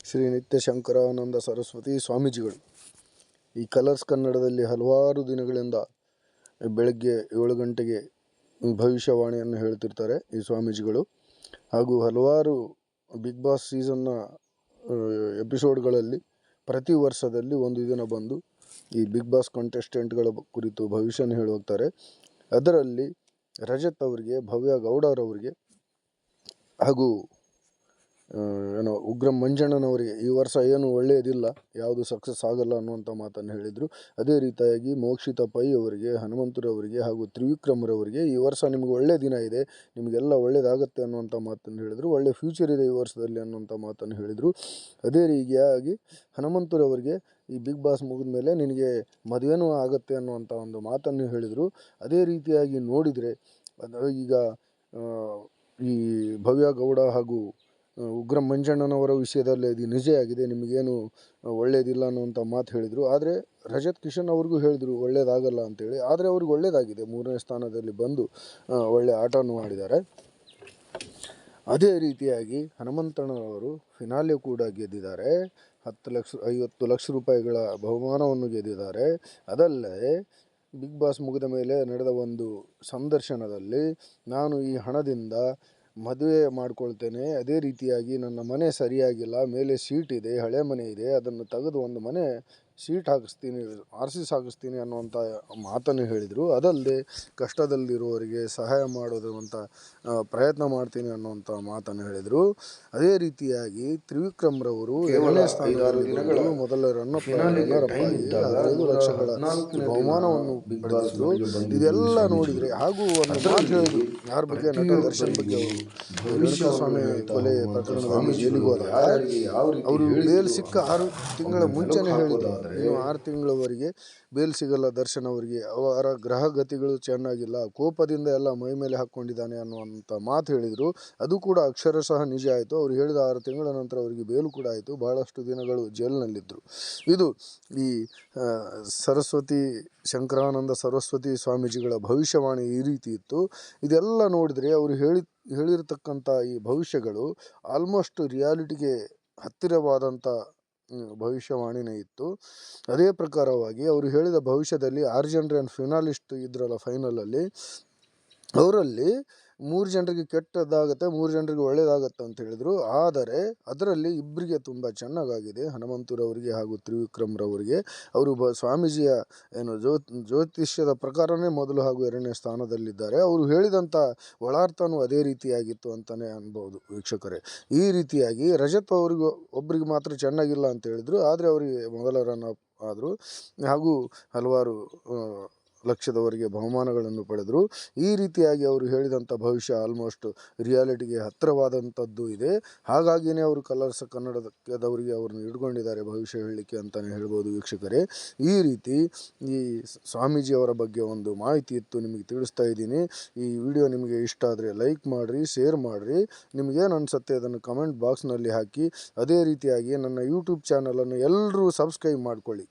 ಶ್ರೀ ನಿತ್ಯ ಶಂಕರಾನಂದ ಸರಸ್ವತಿ ಸ್ವಾಮೀಜಿಗಳು ಈ ಕಲರ್ಸ್ ಕನ್ನಡದಲ್ಲಿ ಹಲವಾರು ದಿನಗಳಿಂದ ಬೆಳಗ್ಗೆ 7 ಗಂಟೆಗೆ ಭವಿಷ್ಯವಾಣಿಯನ್ನು ಹೇಳ್ತಿರ್ತಾರೆ ಈ ಸ್ವಾಮೀಜಿಗಳು. ಹಾಗೂ ಹಲವಾರು ಬಿಗ್ ಬಾಸ್ ಸೀಸನ್ನ ಎಪಿಸೋಡ್ಗಳಲ್ಲಿ ಪ್ರತಿ ವರ್ಷದಲ್ಲಿ ಒಂದು ದಿನ ಬಂದು ಈ ಬಿಗ್ ಬಾಸ್ ಕಂಟೆಸ್ಟೆಂಟ್ಗಳ ಕುರಿತು ಭವಿಷ್ಯನ ಹೇಳಿ ಹೋಗ್ತಾರೆ. ಅದರಲ್ಲಿ ರಜತ್ ಅವರಿಗೆ, ಭವ್ಯ ಗೌಡರವರಿಗೆ ಹಾಗೂ ಉಗ್ರಂ ಮಂಜಣ್ಣನವರಿಗೆ ಈ ವರ್ಷ ಏನು ಒಳ್ಳೆಯದಿಲ್ಲ, ಯಾವುದು ಸಕ್ಸಸ್ ಆಗಲ್ಲ ಅನ್ನುವಂಥ ಮಾತನ್ನು ಹೇಳಿದರು. ಅದೇ ರೀತಿಯಾಗಿ ಮೋಕ್ಷಿತಾ ಪೈ ಅವರಿಗೆ, ಹನುಮಂತರವರಿಗೆ ಹಾಗೂ ತ್ರಿವಿಕ್ರಮರವರಿಗೆ ಈ ವರ್ಷ ನಿಮಗೆ ಒಳ್ಳೆಯ ದಿನ ಇದೆ, ನಿಮಗೆಲ್ಲ ಒಳ್ಳೆಯದಾಗತ್ತೆ ಅನ್ನುವಂಥ ಮಾತನ್ನು ಹೇಳಿದರು. ಒಳ್ಳೆಯ ಫ್ಯೂಚರ್ ಇದೆ ಈ ವರ್ಷದಲ್ಲಿ ಅನ್ನುವಂಥ ಮಾತನ್ನು ಹೇಳಿದರು. ಅದೇ ರೀತಿಯಾಗಿ ಹನುಮಂತರವರಿಗೆ ಈ ಬಿಗ್ ಬಾಸ್ ಮುಗಿದ ಮೇಲೆ ನಿನಗೆ ಮದುವೆನೂ ಆಗುತ್ತೆ ಅನ್ನುವಂಥ ಒಂದು ಮಾತನ್ನು ಹೇಳಿದರು. ಅದೇ ರೀತಿಯಾಗಿ ನೋಡಿದರೆ ಈಗ ಈ ಭವ್ಯ ಗೌಡ ಹಾಗೂ ಉಗ್ರಂ ಮಂಜಣ್ಣನವರ ವಿಷಯದಲ್ಲಿ ಇದು ನಿಜ ಆಗಿದೆ, ನಿಮಗೇನು ಒಳ್ಳೆಯದಿಲ್ಲ ಅನ್ನುವಂಥ ಮಾತು ಹೇಳಿದರು. ಆದರೆ ರಜತ್ ಕಿಶನ್ ಅವ್ರಿಗೂ ಹೇಳಿದರು ಒಳ್ಳೆಯದಾಗಲ್ಲ ಅಂತೇಳಿ. ಆದರೆ ಅವ್ರಿಗೆ ಒಳ್ಳೆಯದಾಗಿದೆ, 3ನೇ ಸ್ಥಾನದಲ್ಲಿ ಬಂದು ಒಳ್ಳೆಯ ಆಟವನ್ನು ಆಡಿದ್ದಾರೆ. ಅದೇ ರೀತಿಯಾಗಿ ಹನುಮಂತಣ್ಣನವರು ಫಿನಾಲೆ ಕೂಡ ಗೆದ್ದಿದ್ದಾರೆ. 50 ಲಕ್ಷ ರೂಪಾಯಿಗಳ ಬಹುಮಾನವನ್ನು ಗೆದ್ದಿದ್ದಾರೆ. ಅದಲ್ಲದೆ ಬಿಗ್ ಬಾಸ್ ಮುಗಿದ ಮೇಲೆ ನಡೆದ ಒಂದು ಸಂದರ್ಶನದಲ್ಲಿ ನಾನು ಈ ಹಣದಿಂದ ಮದುವೆ ಮಾಡ್ಕೊಳ್ತೇನೆ, ಅದೇ ರೀತಿಯಾಗಿ ನನ್ನ ಮನೆ ಸರಿಯಾಗಿಲ್ಲ, ಮೇಲೆ ಸೀಟ್ ಇದೆ, ಹಳೆ ಮನೆ ಇದೆ, ಅದನ್ನು ತೆಗೆದು ಒಂದು ಮನೆ ಸೀಟ್ ಹಾಕಿಸ್ತೀನಿ, RCs ಹಾಕಿಸ್ತೀನಿ ಅನ್ನುವಂಥ ಮಾತನ್ನು ಹೇಳಿದರು. ಅದಲ್ಲದೆ ಕಷ್ಟದಲ್ಲಿರುವವರಿಗೆ ಸಹಾಯ ಮಾಡೋದು ಅಂತ ಪ್ರಯತ್ನ ಮಾಡ್ತೀನಿ ಅನ್ನುವಂಥ ಮಾತನ್ನು ಹೇಳಿದರು. ಅದೇ ರೀತಿಯಾಗಿ ತ್ರಿವಿಕ್ರಮ್ರವರು 2ನೇ ಸ್ಥಾನದಲ್ಲಿ ಮೊದಲ ರನ್ನಪ್ 15 ಲಕ್ಷಗಳ ಬಹುಮಾನವನ್ನು ಪಡೆದಿದ್ರು. ಇದೆಲ್ಲ ನೋಡಿದರೆ ಹಾಗೂ ಒಂದು ಮಾತು ಹೇಳಿದ್ರು, ಯಾರ ಬಗ್ಗೆ, ನಟ ದರ್ಶನ್ ಬಗ್ಗೆ. ಅವರು ರೇಣುಕಾಸ್ವಾಮಿ ಕೊಲೆ ಪ್ರಕರಣದಲ್ಲಿ ಜೈಲಿಗೆ ಹೋದಾಗ ಅವರು ಬೇಲ್ ಸಿಕ್ಕ 6 ತಿಂಗಳ ಮುಂಚೆನೇ ಹೇಳಿದ್ರು, ಇನ್ನು 6 ತಿಂಗಳವರೆಗೆ ಬೇಲ್ ಸಿಗಲ್ಲ ದರ್ಶನ್ ಅವರಿಗೆ, ಅವರ ಗ್ರಹಗತಿಗಳು ಚೆನ್ನಾಗಿಲ್ಲ, ಕೋಪದಿಂದ ಎಲ್ಲ ಮೈ ಮೇಲೆ ಹಾಕ್ಕೊಂಡಿದ್ದಾನೆ ಅನ್ನುವಂಥ ಮಾತು ಹೇಳಿದರು. ಅದು ಕೂಡ ಅಕ್ಷರಶಃ ನಿಜ ಆಯಿತು. ಅವರು ಹೇಳಿದ 6 ತಿಂಗಳ ನಂತರ ಅವರಿಗೆ ಬೇಲು ಕೂಡ ಆಯಿತು. ಬಹಳಷ್ಟು ದಿನಗಳು ಜೈಲಿನಲ್ಲಿದ್ದರು. ಇದು ಈ ಸರಸ್ವತಿ ಶಂಕರಾನಂದ ಸರಸ್ವತಿ ಸ್ವಾಮೀಜಿಗಳ ಭವಿಷ್ಯವಾಣಿ ಈ ರೀತಿ ಇತ್ತು. ಇದೆಲ್ಲ ನೋಡಿದರೆ ಅವರು ಹೇಳಿರ್ತಕ್ಕಂಥ ಈ ಭವಿಷ್ಯಗಳು ಆಲ್ಮೋಸ್ಟ್ ರಿಯಾಲಿಟಿಗೆ ಹತ್ತಿರವಾದಂಥ ಭವಿಷ್ಯವಾಣಿನೇ ಇತ್ತು. ಅದೇ ಪ್ರಕಾರವಾಗಿ ಅವರು ಹೇಳಿದ ಭವಿಷ್ಯದಲ್ಲಿ 6 ಜನರೇನು ಫಿನಾಲಿಸ್ಟ್ ಇದ್ರಲ್ಲ ಫೈನಲಲ್ಲಿ, ಅವರಲ್ಲಿ 3 ಜನರಿಗೆ ಕೆಟ್ಟದ್ದಾಗತ್ತೆ, 3 ಜನರಿಗೆ ಒಳ್ಳೆಯದಾಗತ್ತೆ ಅಂತ ಹೇಳಿದರು. ಆದರೆ ಅದರಲ್ಲಿ ಇಬ್ಬರಿಗೆ ತುಂಬ ಚೆನ್ನಾಗಾಗಿದೆ, ಹನುಮಂತರವರಿಗೆ ಹಾಗೂ ತ್ರಿವಿಕ್ರಮ್ರವರಿಗೆ. ಅವರು ಸ್ವಾಮೀಜಿಯ ಜ್ಯೋತಿಷ್ಯದ ಪ್ರಕಾರನೇ ಮೊದಲು ಹಾಗೂ 2ನೇ ಸ್ಥಾನದಲ್ಲಿದ್ದಾರೆ. ಅವರು ಹೇಳಿದಂಥ ಒಳಾರ್ಥನೂ ಅದೇ ರೀತಿಯಾಗಿತ್ತು ಅಂತಲೇ ಅನ್ಬೋದು ವೀಕ್ಷಕರೇ. ಈ ರೀತಿಯಾಗಿ ರಜತ್ ಒಬ್ಬರಿಗೆ ಮಾತ್ರ ಚೆನ್ನಾಗಿಲ್ಲ ಅಂತ ಹೇಳಿದರು, ಆದರೆ ಅವರಿಗೆ ಮೊದಲ ರನ್ನಪ್ ಆದರು ಹಾಗೂ ಹಲವಾರು ಲಕ್ಷದವರೆಗೆ ಬಹುಮಾನಗಳನ್ನು ಪಡೆದರು. ಈ ರೀತಿಯಾಗಿ ಅವರು ಹೇಳಿದಂಥ ಭವಿಷ್ಯ ಆಲ್ಮೋಸ್ಟ್ ರಿಯಾಲಿಟಿಗೆ ಹತ್ತಿರವಾದಂಥದ್ದು ಇದೆ. ಹಾಗಾಗಿಯೇ ಅವರು ಕಲರ್ಸ್ ಕನ್ನಡದವರಿಗೆ ಅವ್ರನ್ನ ಹಿಡ್ಕೊಂಡಿದ್ದಾರೆ ಭವಿಷ್ಯ ಹೇಳಲಿಕ್ಕೆ ಅಂತಲೇ ಹೇಳ್ಬೋದು ವೀಕ್ಷಕರೇ. ಈ ರೀತಿ ಈ ಸ್ವಾಮೀಜಿಯವರ ಬಗ್ಗೆ ಒಂದು ಮಾಹಿತಿ ಇತ್ತು, ನಿಮಗೆ ತಿಳಿಸ್ತಾ ಇದ್ದೀನಿ. ಈ ವಿಡಿಯೋ ನಿಮಗೆ ಇಷ್ಟ ಆದರೆ ಲೈಕ್ ಮಾಡಿರಿ, ಶೇರ್ ಮಾಡಿರಿ, ನಿಮಗೇನು ಅನಿಸುತ್ತೆ ಅದನ್ನು ಕಮೆಂಟ್ ಬಾಕ್ಸ್ನಲ್ಲಿ ಹಾಕಿ. ಅದೇ ರೀತಿಯಾಗಿ ನನ್ನ ಯೂಟ್ಯೂಬ್ ಚಾನಲನ್ನು ಎಲ್ಲರೂ ಸಬ್ಸ್ಕ್ರೈಬ್ ಮಾಡ್ಕೊಳ್ಳಿ.